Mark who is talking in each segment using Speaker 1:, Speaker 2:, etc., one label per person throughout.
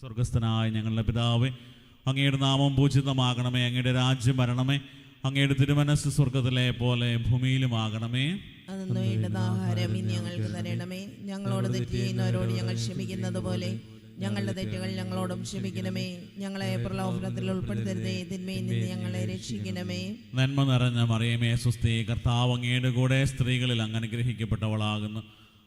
Speaker 1: സ്വർഗസ്ഥനായ ഞങ്ങളുടെ പിതാവേ, അങ്ങയുടെ നാമം പൂജിതമാകണമേ. അങ്ങയുടെ രാജ്യം വരണമേ. അങ്ങയുടെ തിരുമനസ് സ്വർഗത്തിലെ പോലെ ഭൂമിയിലുമാകണമേ.
Speaker 2: അന്നു വേണ്ടുന്ന ആഹാരം ഇന്ന് ഞങ്ങൾക്ക് തരണമേ. ഞങ്ങളോട് തെറ്റ് ചെയ്യുന്നവരോട് ഞങ്ങൾ ക്ഷമിക്കുന്നത് പോലെ ഞങ്ങളുടെ തെറ്റുകൾ ഞങ്ങളോടും ക്ഷമിക്കണമേ. ഞങ്ങളെ പ്രലോഭനത്തിൽ ഉൾപ്പെടുത്തരുതേ, തിന്മയിൽ നിന്ന് ഞങ്ങളെ രക്ഷിക്കണമേ.
Speaker 1: നന്മ നിറഞ്ഞ മറിയമേ സ്വസ്തി, കർത്താവ് അങ്ങയുടെ കൂടെ സ്ത്രീകളിൽ അങ്ങ് അനുഗ്രഹിക്കപ്പെട്ടവളാകുന്നു.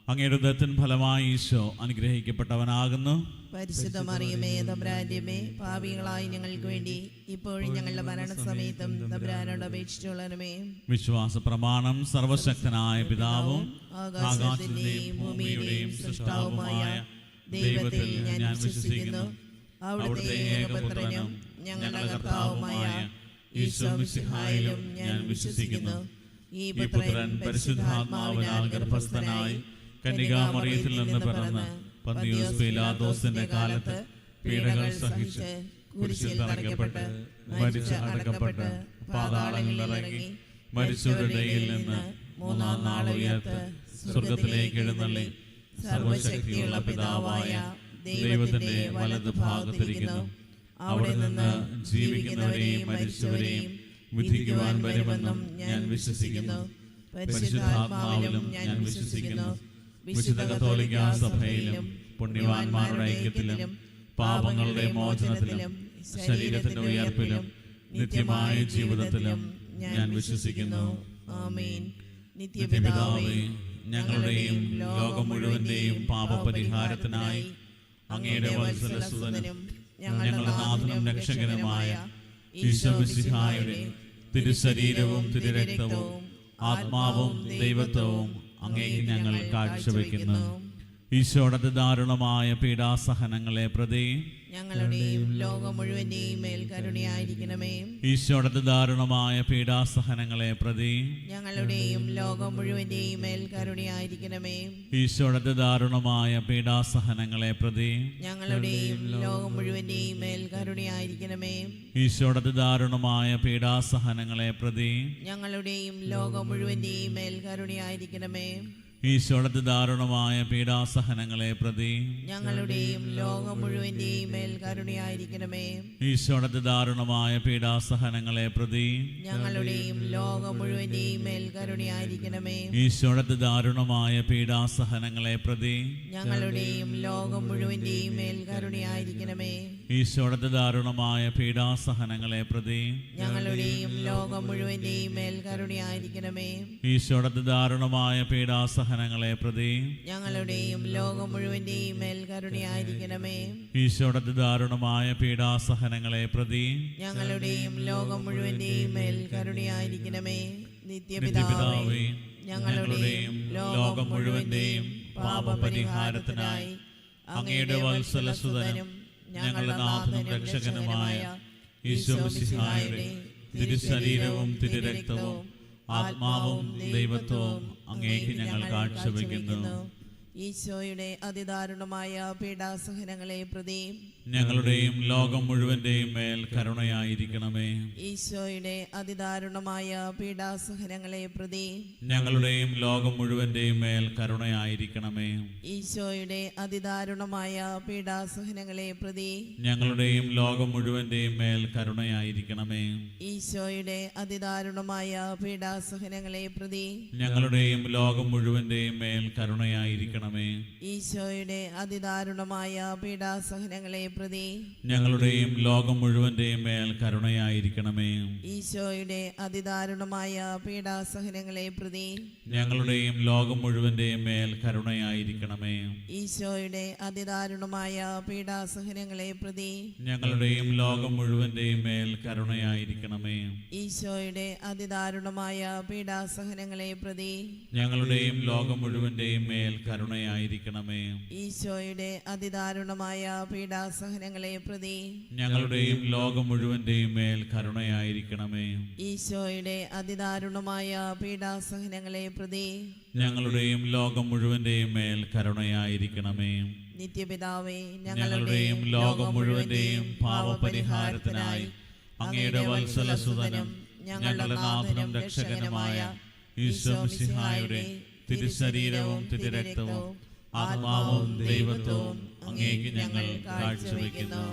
Speaker 1: അങ്ങയുടെ ഉദരത്തിൻ ഫലമായി ഈശോ അനുഗ്രഹിക്കപ്പെട്ടവനാകുന്നു.
Speaker 2: പരിശുദ്ധ മറിയമേ തമ്പുരാന്റെ അമ്മേ, പാപികളായി ഞങ്ങൾക്ക് വേണ്ടി ഇപ്പോഴും ഞങ്ങളുടെ മരണസമയത്തും തമ്പുരാനോട് അപേക്ഷിച്ചുകൊള്ളണമേ.
Speaker 1: വിശ്വാസ പ്രമാണം. സർവശക്തനായ പിതാവും
Speaker 2: ആകാശത്തിന്റെയും ഭൂമിയുടെയും സൃഷ്ടാവുമായ ദൈവത്തിൽ ഞാൻ വിശ്വസിക്കുന്നു. അവിടുത്തെ ഏകപുത്രനും ഞങ്ങളുടെ കർത്താവുമായ ഈശോ മിശിഹായിലും ഞാൻ വിശ്വസിക്കുന്നു. ഈ പുത്രൻ പരിശുദ്ധാത്മാവിനാൽ ഗർഭസ്ഥനായി
Speaker 1: കന്യകാമറിയത്തിൽ നിന്ന് പിറന്ന് പന്തിയോസ് പീലാത്തോസിന്റെ കാലത്ത് പീഡകൾ സഹിച്ച് കുരിശിൽ തറയ്ക്കപ്പെട്ട് മരിച്ച് അടക്കപ്പെട്ട് പാതാളങ്ങളിൽ ഇറങ്ങി മരിച്ചവരുടെ ഇടയിൽ നിന്ന് മൂന്നാം നാൾ ഉയർത്ത് സ്വർഗത്തിലേക്ക് എഴുന്നള്ളി സർവശക്തിയുള്ള പിതാവായ ദൈവത്തിന്റെ വലത് ഭാഗത്തിരിക്കുന്നു. അവിടെ നിന്ന് ജീവിക്കുന്നവരെയും മരിച്ചവരെയും വിധിക്കുവാൻ വരുമെന്നും ഞാൻ വിശ്വസിക്കുന്നു. പരിശുദ്ധാത്മാവിലും ഞാൻ വിശ്വസിക്കുന്നു. വിശുദ്ധ കത്തോലിക്കാ സഭയിലും പുണ്യവാന്മാരുടെ ഐക്യത്തിലും പാപങ്ങളുടെ മോചനത്തിലും ശരീരത്തിന്റെ ഉയർപ്പിലും നിത്യമായ ജീവിതത്തിലും ഞാൻ വിശ്വസിക്കുന്നു.
Speaker 2: ആമേൻ.
Speaker 1: നിത്യപിതാവേ, ഞങ്ങളുടെയും ലോകം മുഴുവന്റെയും പാപപരിഹാരത്തിനായി അങ്ങയുടെ വത്സലസുതനും ഞങ്ങളുടെ നാഥനും രക്ഷകനുമായ ഈശോ മിശിഹായുടെ തിരുശരീരവും തിരുരക്തവും ആത്മാവും ദൈവത്വവും അങ്ങേക്ക് ഞങ്ങൾ കാഴ്ചവെക്കുന്നു. ഈശോയുടെ ദാരുണമായ പീഡാസഹനങ്ങളെ പ്രതി
Speaker 2: ഞങ്ങളുടെയും ലോകം മുഴുവന്റെയും മേൽ കരുണയായിരിക്കണമേ.
Speaker 1: ഈശോയുടെ ദാരുണമായ പീഡാസഹനങ്ങളെ പ്രതി
Speaker 2: ഞങ്ങളുടെയും ലോകം മുഴുവന്റെയും മേൽ കരുണയായിരിക്കണമേ.
Speaker 1: ഈശോയുടെ ദാരുണമായ പീഡാസഹനങ്ങളെ പ്രതി
Speaker 2: ഞങ്ങളുടെയും ലോകം മുഴുവന്റെയും മേൽ കരുണയായിരിക്കണമേ.
Speaker 1: ഈശോയുടെ ദാരുണമായ പീഡാസഹനങ്ങളെ പ്രതി
Speaker 2: ഞങ്ങളുടെയും ലോകം മുഴുവന്റെയും മേൽ കരുണയായിരിക്കണമേ.
Speaker 1: ഈശോയുടെ ദാരുണമായ പീഡാസഹനങ്ങളെ പ്രതി
Speaker 2: ഞങ്ങളുടെയും ലോകം മുഴുവന്റെയും മേൽ കരുണയായിരിക്കണമേ.
Speaker 1: ഈശോയുടെ ദാരുണമായ പീഡാസഹനങ്ങളെ പ്രതി
Speaker 2: ഞങ്ങളുടെയും ലോകം മുഴുവന്റെയും മേൽ കരുണയായിരിക്കണമേ.
Speaker 1: ഈശോയുടെ ദാരുണമായ പീഡാസഹനങ്ങളെ പ്രതി
Speaker 2: ഞങ്ങളുടെയും ലോകം മുഴുവന്റെയും മേൽ കരുണയായിരിക്കണമേ.
Speaker 1: ഈശോയുടെ ദാരുണമായ പീഡാസഹനങ്ങളെ പ്രതി
Speaker 2: ഞങ്ങളുടെയും ലോകം മുഴുവന്റെയും മേൽ കരുണയായിരിക്കണമേ.
Speaker 1: ഈശോയുടെ ദാരുണമായ പീഡാസഹനങ്ങളെ പ്രതി
Speaker 2: ഞങ്ങളുടെയും ലോകം മുഴുവന്റെയും മേൽ കരുണയായിരിക്കണമേ.
Speaker 1: ഈശോയുടെ ദാരുണമായ പീഡാസഹനങ്ങളെ പ്രതി
Speaker 2: ഞങ്ങളുടെയും ലോകം മുഴുവന്റെയും മേൽ കരുണയായിരിക്കണമേ. നിത്യപിതാവേ, ഞങ്ങളുടെയും ലോകം മുഴുവന്റെയും പാപപരിഹാരത്തിനായി അങ്ങയുടെ വത്സലസുതനും ഞങ്ങളുടെ നാഥനും രക്ഷകനുമായ ഈശോ മിശിഹായുടെ തിരുശരീരവും തിരുരക്തവും ആത്മാവും ദൈവത്വവും അങ്ങേക്ക് ഞങ്ങൾ കാഴ്ചവെക്കുന്നു. ഈശോയുടെ അതിദാരുണമായ പീഡാസഹനങ്ങളെ പ്രതി
Speaker 1: ഞങ്ങളുടെയും ലോകം മുഴുവന്റെയും മേൽ കരുണയായിരിക്കണമേ.
Speaker 2: ഈശോയുടെ അതിദാരുണമായ പീഡാസഹനങ്ങളെ പ്രതി
Speaker 1: ഞങ്ങളുടെയും ലോകം മുഴുവന്റെയും മേൽ കരുണയായിരിക്കണമേ.
Speaker 2: ഈശോയുടെ അതിദാരുണമായ പീഡാസഹനങ്ങളെ പ്രതി
Speaker 1: ഞങ്ങളുടെയും ലോകം മുഴുവന്റെയും മേൽ കരുണയായിരിക്കണമേ.
Speaker 2: ഈശോയുടെ അതിദാരുണമായ പീഡാസഹനങ്ങളെ പ്രതി
Speaker 1: ഞങ്ങളുടെയും ലോകം മുഴുവന്റെയും മേൽ കരുണയായിരിക്കണമേ.
Speaker 2: ഈശോയുടെ അതിദാരുണമായ പീഡാസഹനങ്ങളെ പ്രതി
Speaker 1: ഞങ്ങളുടെയും ലോകം മുഴുവന്റെയും മേൽ കരുണയായിരിക്കണമേ.
Speaker 2: ഈശോയുടെ അതിദാരുണമായ പീഡാസഹനങ്ങളെ പ്രതി
Speaker 1: ഞങ്ങളുടെയും ലോകം മുഴുവന്റെയും മേൽ കരുണയായിരിക്കണമേ.
Speaker 2: ഈശോയുടെ അതിദാരുണമായ പീഡാസഹനങ്ങളെ പ്രതി
Speaker 1: ഞങ്ങളുടെയും ലോകം മുഴുവന്റെയും മേൽ കരുണയായിരിക്കണമേ.
Speaker 2: ഈശോയുടെ അതിദാരുണമായ പീഡാസഹനങ്ങളെ പ്രതി
Speaker 1: ഞങ്ങളുടെയും ലോകം മുഴുവന്റെയും മേൽ കരുണയായിരിക്കണമേ.
Speaker 2: ഈശോയുടെ അതിദാരുണമായ പീഡാസഹനങ്ങളെ പ്രതി
Speaker 1: ഞങ്ങളുടെയും ലോകം മുഴുവന്റെയും മേൽ കരുണയായിരിക്കണമേ.
Speaker 2: ഈശോയുടെ അതിദാരുണമായ പീഡാസഹനങ്ങളെ പ്രതി
Speaker 1: ഞങ്ങളുടെയും ലോകം മുഴുവന്റെയും മേൽ കരുണയായിരിക്കണമേ.
Speaker 2: നിത്യപിതാവേ,
Speaker 1: ഞങ്ങളുടെയും ലോകം മുഴുവന്റെയും പാപപരിഹാരത്തിനായി അങ്ങയുടെ വത്സലസുതനും ഞങ്ങളുടെ നാഥനും രക്ഷകനുമായ ഈശോ മിശിഹായുടെ തിരുശരീരവും തിരുരക്തവും ആത്മാവും ദൈവത്വവും അങ്ങേക്ക് ഞങ്ങൾ കാഴ്ചവെക്കുന്നു.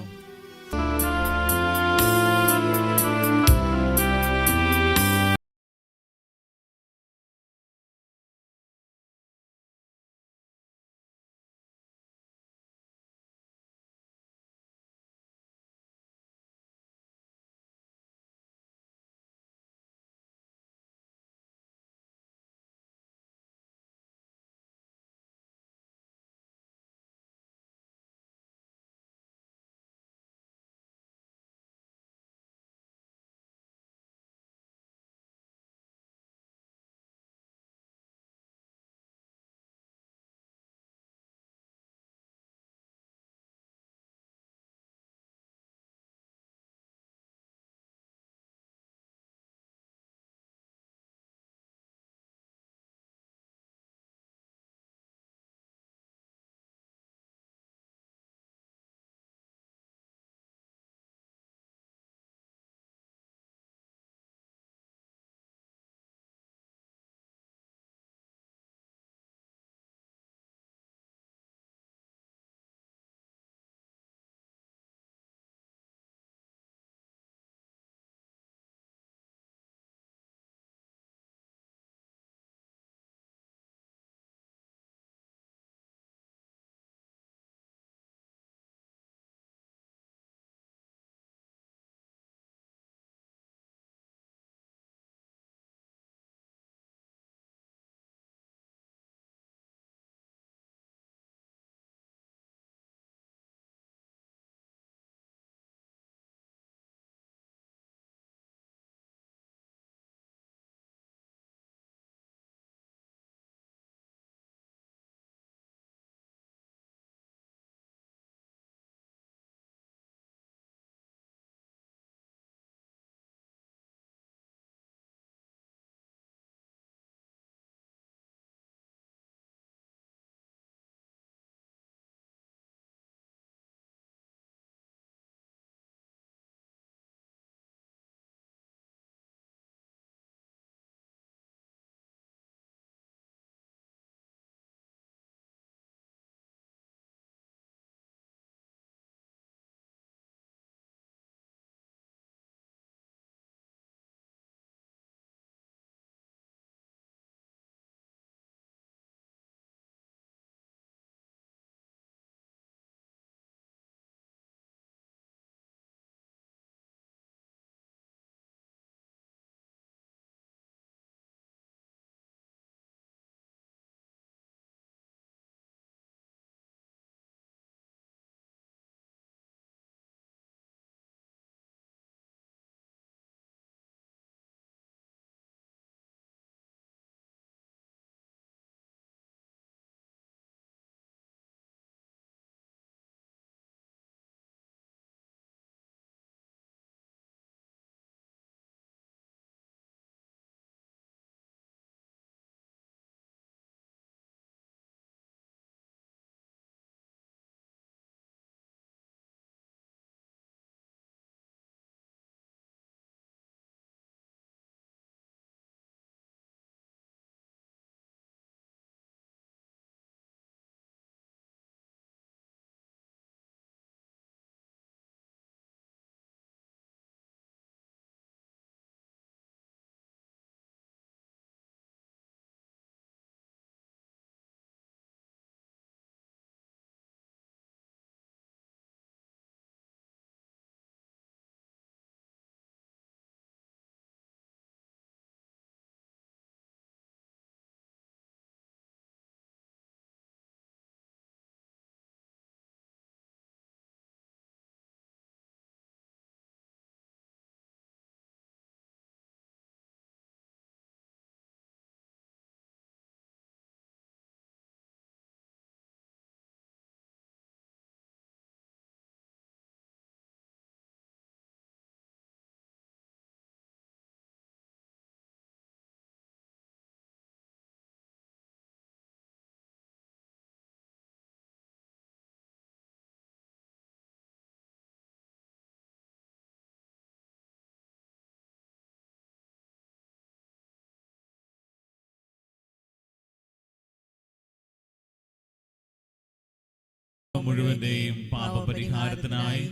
Speaker 1: മുഴുവന്റെയും പാപപരിഹാരത്തിനായി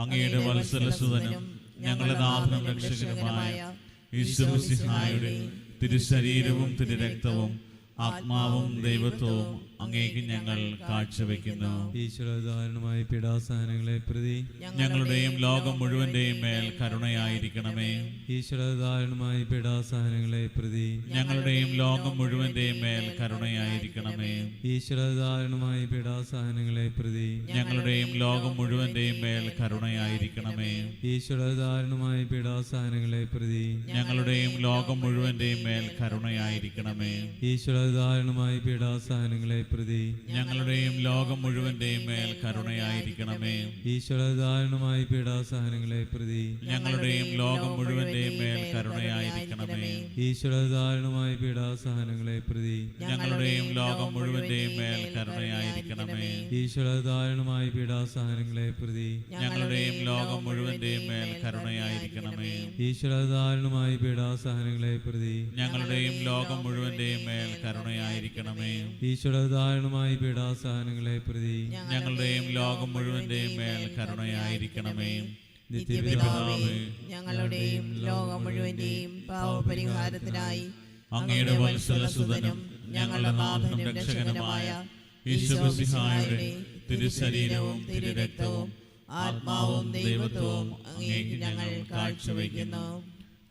Speaker 1: അങ്ങയുടെ വത്സലസുതനും ഞങ്ങളുടെ നാഥനും രക്ഷകനുമായ ഈശ്വരസിഹായുടെ തിരുശരീരവും തിരുരക്തവും ആത്മാവും ദൈവത്വവും അങ്ങേക്ക് ഞങ്ങൾ കാഴ്ചവെക്കുന്നു.
Speaker 3: ഈശ്വരധാരണമായ പീഡാസഹനങ്ങളെ പ്രതി
Speaker 1: ഞങ്ങളുടെയും ലോകം മുഴുവന്റെയും മേൽ കരുണയായിരിക്കണമേ.
Speaker 3: ഈശ്വരധാരണമായ പീഡാസഹനങ്ങളെ പ്രതി
Speaker 1: ഞങ്ങളുടെയും ലോകം മുഴുവന്റെയും മേൽ കരുണയായിരിക്കണമേ.
Speaker 3: ഈശ്വരധാരണമായ പീഡാസഹനങ്ങളെ പ്രതി
Speaker 1: ഞങ്ങളുടെയും ലോകം മുഴുവന്റെയും മേൽ കരുണയായിരിക്കണമേ.
Speaker 3: ഈശ്വരധാരണമായ പീഡാസഹനങ്ങളെ പ്രതി
Speaker 1: ഞങ്ങളുടെയും ലോകം മുഴുവന്റെയും മേൽ കരുണയായിരിക്കണമേ.
Speaker 3: ഈശ്വരധാരണമായ പീഡാസഹനങ്ങളെ പ്രതി
Speaker 1: ഞങ്ങളുടെയും ലോകം മുഴുവന്റെയും മേൽ കരുണയായിരിക്കണമേ.
Speaker 3: ഈശ്വരധാരണമായ പീഡാസഹനങ്ങളെ പ്രതി
Speaker 1: ഞങ്ങളുടെയും ലോകം മുഴുവന്റെയും മേൽ കരുണയായിരിക്കണമേ.
Speaker 3: ഈശ്വരധാരണമായ പീഡാസഹനങ്ങളെ പ്രതി
Speaker 1: ഞങ്ങളുടെയും ലോകം മുഴുവന്റെയും മേൽ കരുണയായിരിക്കണമേ.
Speaker 3: ഈശ്വരധാരണമായ പീഡാസഹനങ്ങളെ പ്രതി
Speaker 1: ഞങ്ങളുടെയും ലോകം മുഴുവന്റെയും മേൽ കരുണയായിരിക്കണമേ.
Speaker 3: ഈശ്വരധാരണമായ പീഡാസഹനങ്ങളെ പ്രതി
Speaker 1: ഞങ്ങളുടെയും ലോകം മുഴുവന്റെയും മേൽ കരുണയായിരിക്കണമേ.
Speaker 3: ഈശ്വരധാരണമായ പീഡാസഹനങ്ങളെ പ്രതി
Speaker 1: ഞങ്ങളുടെയും ലോകം മുഴുവന്റെയും മേൽ കരുണയായിരിക്കണമേ.
Speaker 2: നിത്യപിതാവേ, ഞങ്ങളുടെയും ലോകം മുഴുവന്റെയും പാപപരിഹാരത്തിനായി
Speaker 1: അങ്ങയുടെ വത്സലസുതനും ഞങ്ങളുടെ നാഥനും രക്ഷകനുമായ ഈശ്വരസിഹായുടെ തിരുശരീരവും തിരുരക്തവും ആത്മാവും ദൈവത്വവും അങ്ങേക്ക് ഞങ്ങൾ കാഴ്ചവെക്കുന്നു.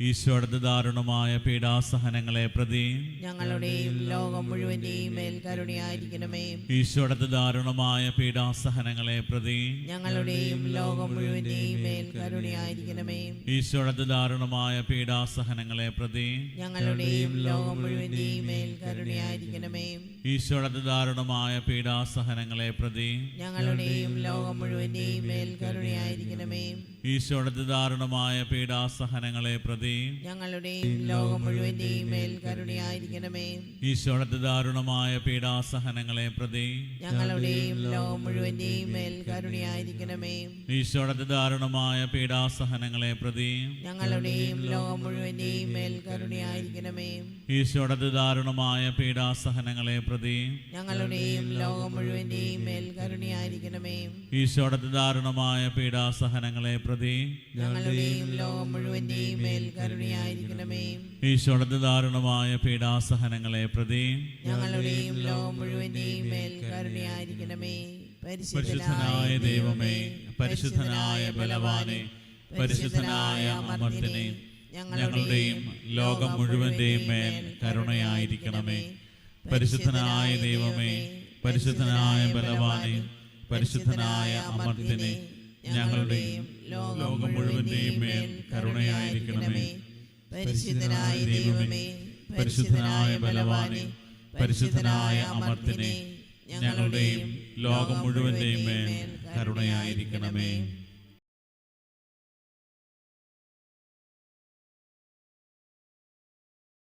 Speaker 1: ഈശോയുടെ ദാരുണമായ പീഡാസഹനങ്ങളെ പ്രതി
Speaker 2: ഞങ്ങളുടെയും ലോകം മുഴുവന്റെയും മേൽ കരുണയായിരിക്കണമേ.
Speaker 1: ഈശോയുടെ ദാരുണമായ പീഡാസഹനങ്ങളെ പ്രതി
Speaker 2: ഞങ്ങളുടെയും ലോകം മുഴുവന്റെയും മേൽ കരുണയായിരിക്കണമേ.
Speaker 1: ഈശോയുടെ ദാരുണമായ പീഡാസഹനങ്ങളെ പ്രതി
Speaker 2: ഞങ്ങളുടെയും ലോകം മുഴുവന്റെയും മേൽ കരുണയായിരിക്കണമേ.
Speaker 1: ഈശോയുടെ ദാരുണമായ പീഡാസഹനങ്ങളെ പ്രതി
Speaker 2: ഞങ്ങളുടെയും ലോകം മുഴുവന്റെയും മേൽ കരുണയായിരിക്കണമേ.
Speaker 1: ഈശോയുടെ ദാരുണമായ പീഡാസഹനങ്ങളെ പ്രതി
Speaker 2: ഞങ്ങളുടെയും ലോകം മുഴുവന്റെയും മേൽ കരുണയായിരിക്കണമേ.
Speaker 1: ഈശോയുടെ ദാരുണമായ പീഡാസഹനങ്ങളെ പ്രതി
Speaker 2: ഞങ്ങളുടെയും ലോകം മുഴുവന്റെയും മേൽ കരുണയായിരിക്കണമേ.
Speaker 1: ഈശോയുടെ ദാരുണമായ പീഡാസഹനങ്ങളെ പ്രതി
Speaker 2: ഞങ്ങളുടെയും ലോകം മുഴുവന്റെയും മേൽ കരുണയായിരിക്കണമേ.
Speaker 1: ഈശോയുടെ ദാരുണമായ പീഡാസഹനങ്ങളെ പ്രതി
Speaker 2: ഞങ്ങളുടെയും ലോകം മുഴുവന്റെയും മേൽ കരുണയായിരിക്കണമേ.
Speaker 1: ഈശോയുടെ ദാരുണമായ പീഡാസഹനങ്ങളെ പ്രതി
Speaker 2: ഞങ്ങളുടെയും ലോകം മുഴുവന്റെയും മേൽ കരുണയായിരിക്കണമേ.
Speaker 1: ഈശോയുടെ ദാരുണമായ പീഡാസഹനങ്ങളെ പ്രതി
Speaker 2: ഞങ്ങളുടെയും ലോകം മുഴുവന്റെയും മേൽ കരുണയായിരിക്കണമേ.
Speaker 1: പരിശുദ്ധനായ ദൈവമേ, പരിശുദ്ധനായ ബലവാനെ, പരിശുദ്ധനായ അമർത്യനെ, ഞങ്ങളുടെയും ലോകം മുഴുവന്റെയും മേൽ കരുണയായിരിക്കണമേ. പരിശുദ്ധനായ ദൈവമേ, പരിശുദ്ധനായ ബലവാനെ, പരിശുദ്ധനായ അമർത്യനെ, ഞങ്ങളുടെയും ലോകം മുഴുവന്റെയും മേൽ കരുണയായിരിക്കണമേ.
Speaker 2: പരിശുദ്ധനായ ദൈവമേ,
Speaker 1: പരിശുദ്ധനായ ബലവാനെ, പരിശുദ്ധനായ അമർത്യനെ, ഞങ്ങളുടെയും ലോകം മുഴുവന്റെയും മേൽ കരുണയായിരിക്കണമേ.